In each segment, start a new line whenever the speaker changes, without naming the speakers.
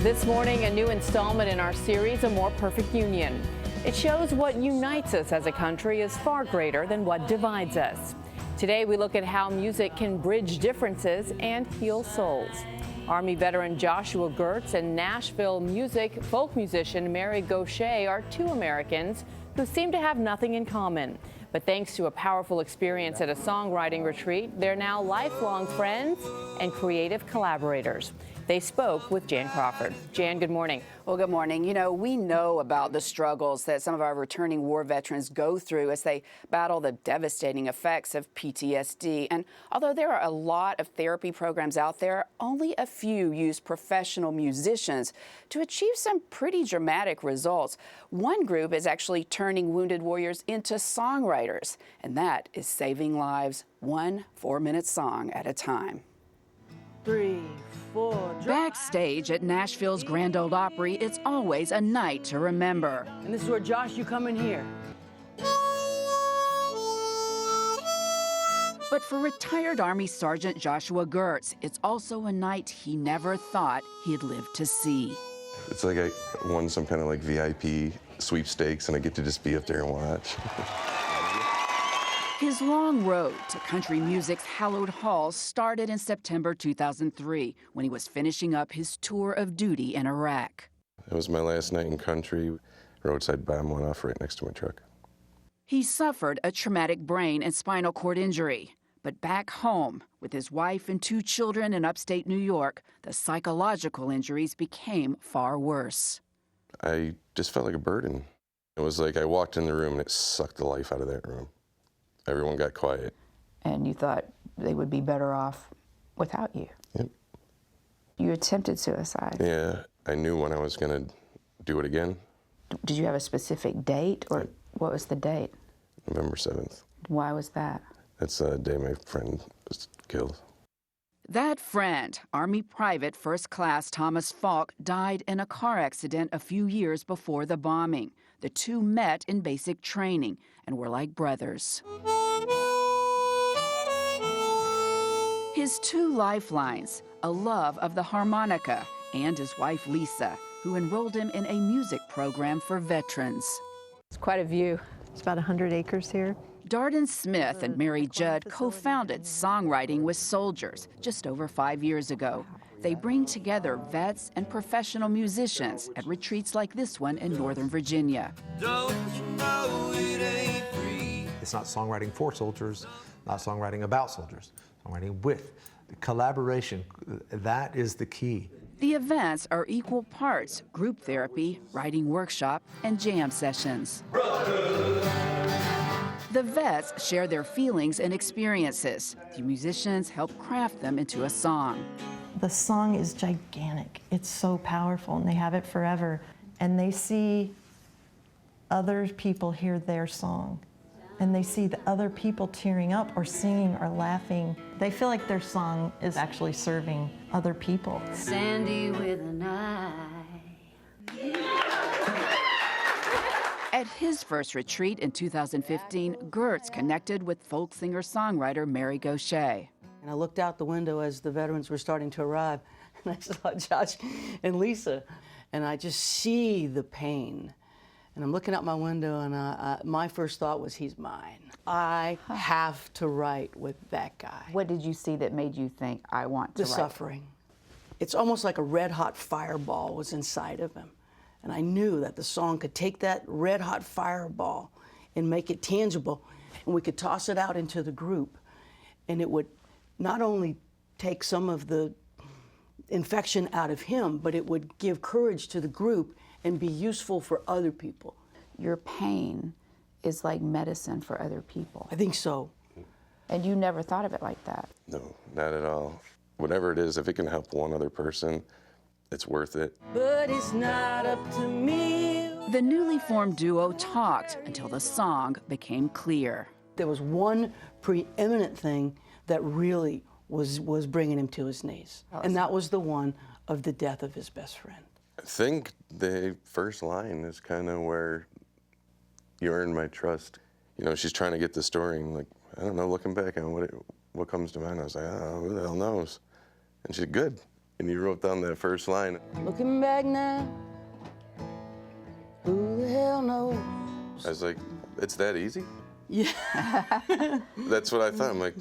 This morning, a new installment in our series, A More Perfect Union. It shows what unites us as a country is far greater than what divides us. Today, we look at how music can bridge differences and heal souls. Army veteran Joshua Gertz and Nashville folk musician Mary Gaucher are two Americans who seem to have nothing in common. But thanks to a powerful experience at a songwriting retreat, they're now lifelong friends and creative collaborators. They spoke with Jan Crawford. Jan, good morning.
Well, good morning. You know, we know about the struggles that some of our returning war veterans go through as they battle the devastating effects of PTSD. And although there are a lot of therapy programs out there, only a few use professional musicians to achieve some pretty dramatic results. One group is actually turning wounded warriors into songwriters, and that is saving lives one 4-minute song at a time.
3, 4,
Backstage at Nashville's Grand Ole Opry, it's always a night to remember.
and this is where, Josh, you come in here.
But for retired Army Sergeant Joshua Gertz, it's also a night he never thought he'd live to see.
It's like I won some kind of like VIP sweepstakes and I get to just be up there and watch.
His long road to country music's hallowed halls started in September 2003 when he was finishing up his tour of duty in Iraq.
It was my last night in country. Roadside bomb went off right next to my truck.
He suffered a traumatic brain and spinal cord injury. But back home, with his wife and 2 children in upstate New York, the psychological injuries became far worse.
I just felt like a burden. It was like I walked in the room and it sucked the life out of that room. Everyone got quiet.
And you thought they would be better off without you.
Yep.
You attempted suicide.
Yeah, I knew when I was going to do it again.
Did you have a specific date, or what was the date?
November 7th.
Why was that?
That's the day my friend was killed.
That friend, Army Private First Class Thomas Falk, died in a car accident a few years before the bombing. The two met in basic training and were like brothers. His 2 lifelines, a love of the harmonica, and his wife Lisa, who enrolled him in a music program for veterans.
It's quite a view.
It's about 100 acres here.
Darden Smith and Mary Judd co-founded Songwriting with Soldiers just over 5 years ago. They bring together vets and professional musicians at retreats like this one in Northern Virginia.
Don't you know it ain't free?
It's not songwriting for soldiers, not songwriting about soldiers, songwriting with. The collaboration, that is the key.
The events are equal parts group therapy, writing workshop, and jam sessions. The vets share their feelings and experiences. The musicians help craft them into a song.
The song is gigantic. It's so powerful, and they have it forever. And they see other people hear their song, and they see the other people tearing up or singing or laughing. They feel like their song is actually serving other people.
Sandy with an eye.
At his first retreat in 2015, Gertz connected with folk singer-songwriter Mary Gaucher.
And I looked out the window as the veterans were starting to arrive, and I saw Josh and Lisa, and I just see the pain. And I'm looking out my window, and my first thought was, he's mine. I have to write with that guy.
What did you see that made you think, I want to
The
write?
suffering. It's almost like a red-hot fireball was inside of him. And I knew that the song could take that red-hot fireball and make it tangible, and we could toss it out into the group, and it would not only take some of the infection out of him, but it would give courage to the group and be useful for other people.
Your pain is like medicine for other people.
I think so.
And you never thought of it like that?
No, not at all. Whatever it is, if it can help one other person, it's worth it.
But it's not up to me.
The newly formed duo talked until the song became clear.
There was one preeminent thing that really was bringing him to his knees, and that was the one of the death of his best friend.
I think the first line is kind of where you earn my trust. You know, she's trying to get the story, and like, I don't know, looking back on what comes to mind, I was like, oh, who the hell knows? And she's good. And you wrote down that first line.
Looking back now, who the hell knows?
I was like, it's that easy?
Yeah.
That's what I thought. I'm like,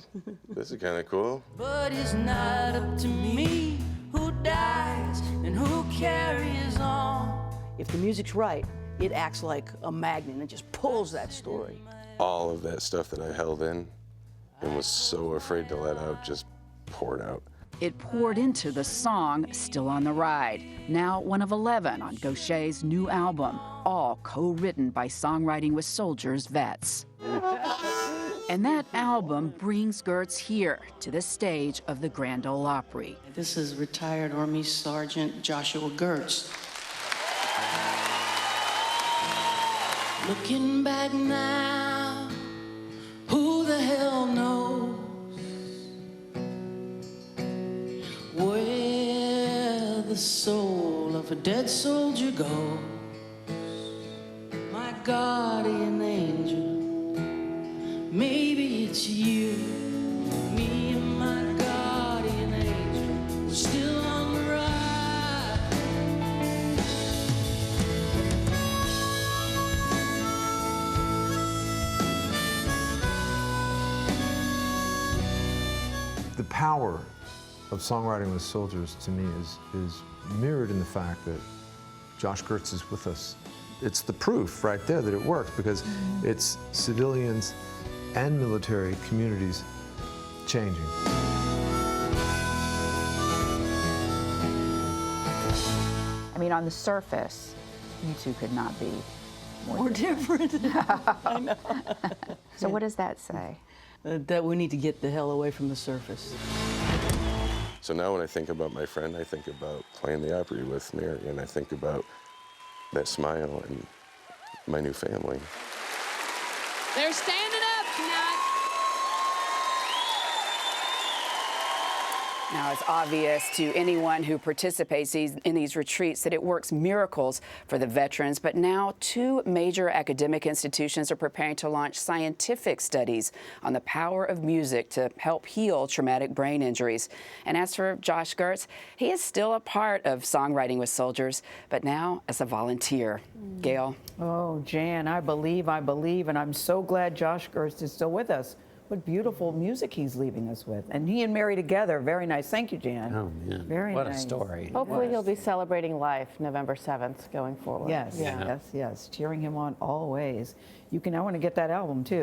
this is kind of cool.
But it's not up to me who dies and who carries on.
If the music's right, it acts like a magnet and it just pulls that story.
All of that stuff that I held in and was so afraid to let out just poured out.
It poured into the song Still on the Ride, now one of 11 on Gaucher's new album, all co-written by Songwriting with Soldiers vets. And that album brings Gertz here to the stage of the Grand Ole Opry.
This is retired Army Sergeant Joshua Gertz.
Looking back now, who the hell knows where the soul of a dead soldier goes? My guardian angel, maybe it's you, me and my guardian angel, still on the ride.
The power of Songwriting with Soldiers to me is mirrored in the fact that Josh Gertz is with us. It's the proof right there that it works because it's civilians and military communities changing.
I mean, on the surface, you two could not be
More different. I know.
So what does that say?
That we need to get the hell away from the surface.
So now when I think about my friend, I think about playing the Opry with Mary, and I think about that smile and my new family.
They're standing up tonight.
Now, it's obvious to anyone who participates in these retreats that it works miracles for the veterans. But now 2 major academic institutions are preparing to launch scientific studies on the power of music to help heal traumatic brain injuries. And as for Josh Gertz, he is still a part of Songwriting with Soldiers, but now as a volunteer. Gayle.
Oh, Jan, I believe, and I'm so glad Josh Gertz is still with us. What beautiful music he's leaving us with. And he and Mary together, very nice. Thank you, Jan.
Oh, man.
Very
what
nice.
a story.
Hopefully he'll be celebrating life November 7th going forward.
Yes,
Yeah.
yes, cheering him on always. I want to get that album, too.